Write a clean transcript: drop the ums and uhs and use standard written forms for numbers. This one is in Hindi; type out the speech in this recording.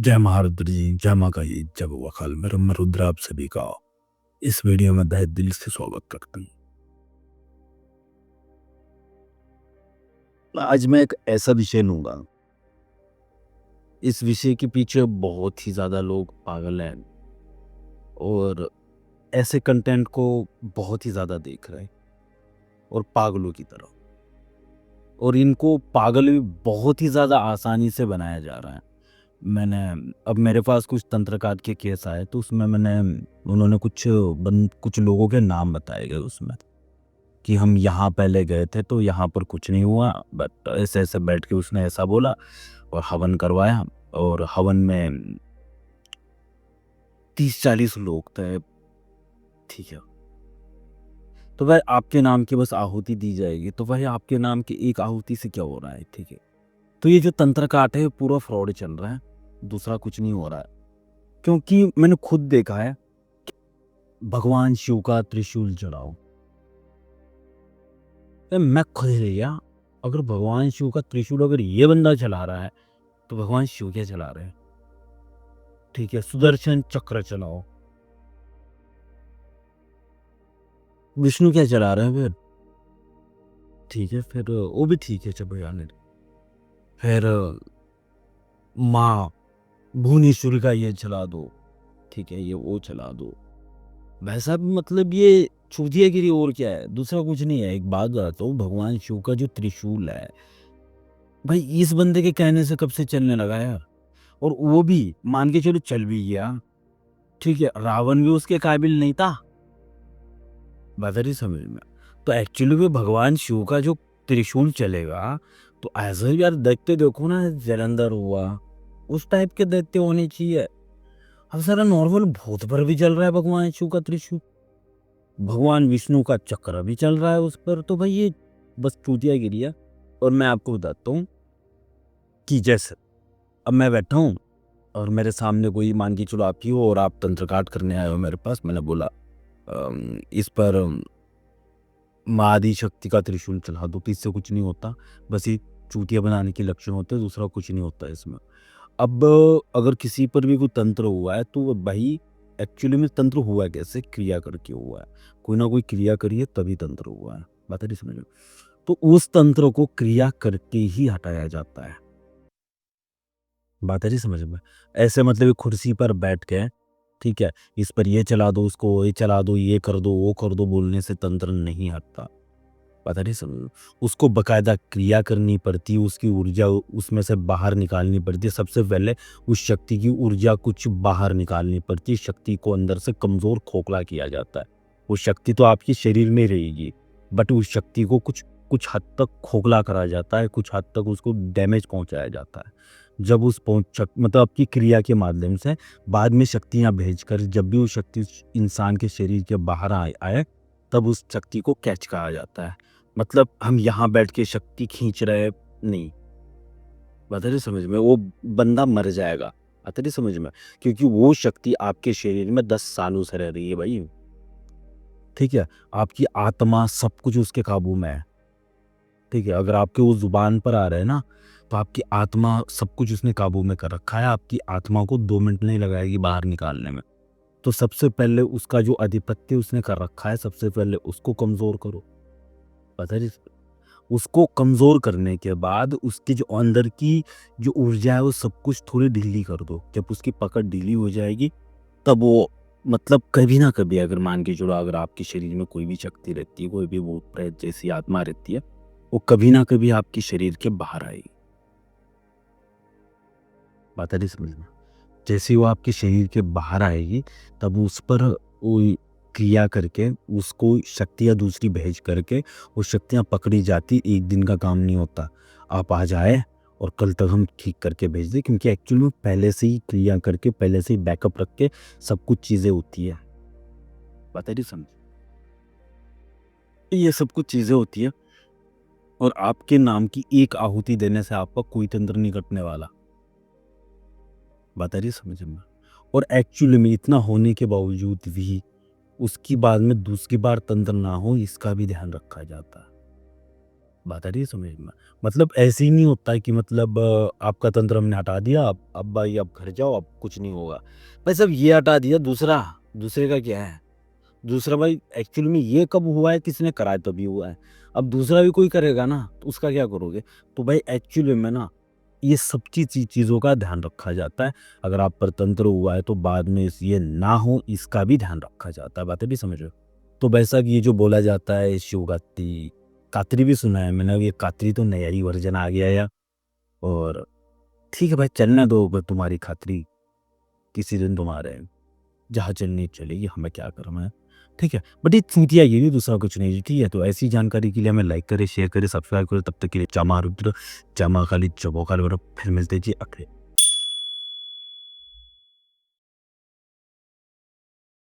जय महारुद्र जी, जय माँ काली, जय बउआ खाल। मैं रुद्र आप सभी का इस वीडियो में तहे दिल से स्वागत करता हूँ। आज मैं एक ऐसा विषय लूंगा, इस विषय के पीछे बहुत ही ज़्यादा लोग पागल हैं और ऐसे कंटेंट को बहुत ही ज़्यादा देख रहे हैं और पागलों की तरह, और इनको पागल भी बहुत ही ज़्यादा आसानी से बनाया जा रहा है। मैंने अब मेरे पास कुछ तंत्रकार के केस आए तो उसमें उन्होंने कुछ लोगों के नाम बताए गए उसमें कि हम यहाँ पहले गए थे तो यहाँ पर कुछ नहीं हुआ, बट ऐसे ऐसे बैठ के उसने ऐसा बोला और हवन करवाया, और हवन में 30-40 लोग थे। ठीक है, तो वह आपके नाम की बस आहुति दी जाएगी, तो वह आपके नाम की एक आहुति से क्या हो रहा है? ठीक है, तो ये जो तंत्र काट है पूरा फ्रॉड चल रहा है, दूसरा कुछ नहीं हो रहा है। क्योंकि मैंने खुद देखा है, भगवान शिव का त्रिशूल चढ़ाओ, मैं खुद लिया, अगर भगवान शिव का त्रिशूल अगर ये बंदा चला रहा है तो भगवान शिव क्या चला रहे हैं? ठीक है, सुदर्शन चक्र चलाओ, विष्णु क्या चला रहे हैं फिर? ठीक है, फिर वो भी ठीक है, चलो यार। फिर माँ भुवनेश्वरी का ये चला दो, ठीक है, ये वो चला दो। वैसा भी मतलब ये चूतियागिरी और क्या है, दूसरा कुछ नहीं है। एक बात बताता हूँ, भगवान शिव का जो त्रिशूल है भाई, इस बंदे के कहने से कब से चलने लगा यार, और वो भी मान के चलो चल भी गया, ठीक है, रावण भी उसके काबिल नहीं था, बात नहीं समझ में। तो एक्चुअली में भगवान शिव का जो त्रिशूल चलेगा तो ऐसा यार देखते देखो ना, जलंधर हुआ उस टाइप के दैत्य होने चाहिए। अब सारा नॉर्मल भूत पर भी चल रहा है भगवान शिव का त्रिशूल, भगवान विष्णु का चक्र भी चल रहा है उस पर, तो भाई ये बस चूतिया गिरी है। और मैं आपको बताता हूँ कि जैसे अब मैं बैठा हूँ और मेरे सामने कोई मान के चलो आप ही हो और आप तंत्र काट करने आए हो मेरे पास, मैंने बोला इस पर माँ आदि शक्ति का त्रिशूल चला दो, तो इससे कुछ नहीं होता, बस ये चूतिया बनाने के लक्षण होते हैं, दूसरा कुछ नहीं होता इसमें। अब अगर किसी पर भी कोई तंत्र हुआ है तो भाई एक्चुअली में तंत्र हुआ कैसे? क्रिया करके हुआ है, कोई ना कोई क्रिया करिए तभी तंत्र हुआ है, बात नहीं समझ में। तो उस तंत्र को क्रिया करके ही हटाया जाता है, बात नहीं समझ में। ऐसे मतलब एक कुर्सी पर बैठ के, ठीक है, इस पर ये चला दो, उसको ये चला दो, ये कर दो, वो कर दो बोलने से तंत्र नहीं हटता, पता नहीं समझ। उसको बकायदा क्रिया करनी पड़ती है, उसकी ऊर्जा उसमें से बाहर निकालनी पड़ती है। सबसे पहले उस शक्ति की ऊर्जा कुछ बाहर निकालनी पड़ती है, शक्ति को अंदर से कमज़ोर खोखला किया जाता है। वो शक्ति तो आपके शरीर में रहेगी, बट उस शक्ति को कुछ कुछ हद तक खोखला करा जाता है, कुछ हद तक उसको डैमेज पहुंचाया जाता है। जब उस मतलब आपकी क्रिया के माध्यम से बाद में शक्तियाँ भेजकर जब भी वो शक्ति उस इंसान के शरीर के बाहर आए तब उस शक्ति को कैच कहा जाता है। मतलब हम यहाँ बैठ के शक्ति खींच रहे नहीं, बात नहीं समझ में, वो बंदा मर जाएगा, बात नहीं समझ में, क्योंकि वो शक्ति आपके शरीर में 10 सालों से रह रही है भाई, ठीक है, आपकी आत्मा सब कुछ उसके काबू में है, ठीक है। अगर आपके वो जुबान पर आ रहे हैं ना, तो आपकी आत्मा सब कुछ उसने काबू में कर रखा है, आपकी आत्मा को 2 मिनट नहीं लगाएगी बाहर निकालने में। तो सबसे पहले उसका जो आधिपत्य उसने कर रखा है, सबसे पहले उसको कमजोर करो, पता नहीं। उसको कमज़ोर करने के बाद उसकी जो अंदर की जो ऊर्जा है वो सब कुछ थोड़ी ढीली कर दो। जब उसकी पकड़ ढीली हो जाएगी तब वो मतलब कभी ना कभी अगर मान के चलो अगर आपके शरीर में कोई भी शक्ति रहती है, कोई भी भूत प्रेत जैसी आत्मा रहती है, वो कभी ना कभी आपके शरीर के बाहर आएगी, बात नहीं समझ में। जैसे ही वो आपके शरीर के बाहर आएगी तब उस पर वो क्रिया करके उसको शक्तियाँ दूसरी भेज करके वो शक्तियाँ पकड़ी जाती, एक दिन का काम नहीं होता। आप आज आए और कल तक हम ठीक करके भेज दें, क्योंकि एक्चुअल में पहले से ही क्रिया करके पहले से ही बैकअप रख के सब कुछ चीज़ें होती है, बात है नहीं समझ। ये सब कुछ चीज़ें होती है और आपके नाम की एक आहुति देने से आपका कोई तंत्र नहीं कटने वाला, बात है नहीं समझ में। और एक्चुअली में इतना होने के बावजूद भी उसकी बाद में दूसरी बार तंत्र ना हो इसका भी ध्यान रखा जाता है। बात आ रही है समझ में? मतलब ऐसे ही नहीं होता है कि मतलब आपका तंत्र हमने हटा दिया, अब भाई अब घर जाओ, अब कुछ नहीं होगा। भाई साहब ये हटा दिया, दूसरा, दूसरे का क्या है? दूसरा भाई एक्चुअल में ये कब हुआ है, किसने करा है तभी हुआ है। अब दूसरा भी कोई करेगा ना, तो उसका क्या करोगे? तो भाई एक्चुअली में ना, ये सब चीज़ों का ध्यान रखा जाता है। अगर आप पर तंत्र हुआ है तो बाद में ये ना हो, इसका भी ध्यान रखा जाता है। बातें भी समझ रहे हो? तो वैसा कि ये जो बोला जाता है शिवरात्रि, कातरी भी सुना है मैंने। अब ये कातरी तो नया ही वर्जन आ गया है। और ठीक है भाई, चलने दो अब तुम्हारी खातरी, किसी दिन तुम्हारे जहाँ चलनी चलेगी, हमें क्या करना है, ठीक है। बट ये चूतिया ये भी, दूसरा कुछ नहीं, ठीक है। तो ऐसी जानकारी के लिए हमें लाइक करें, शेयर करें, सब्सक्राइब करें। तब तक के लिए जमा रुद्र, जमा खाली, जबो खाली, फिर मिलते जी अगले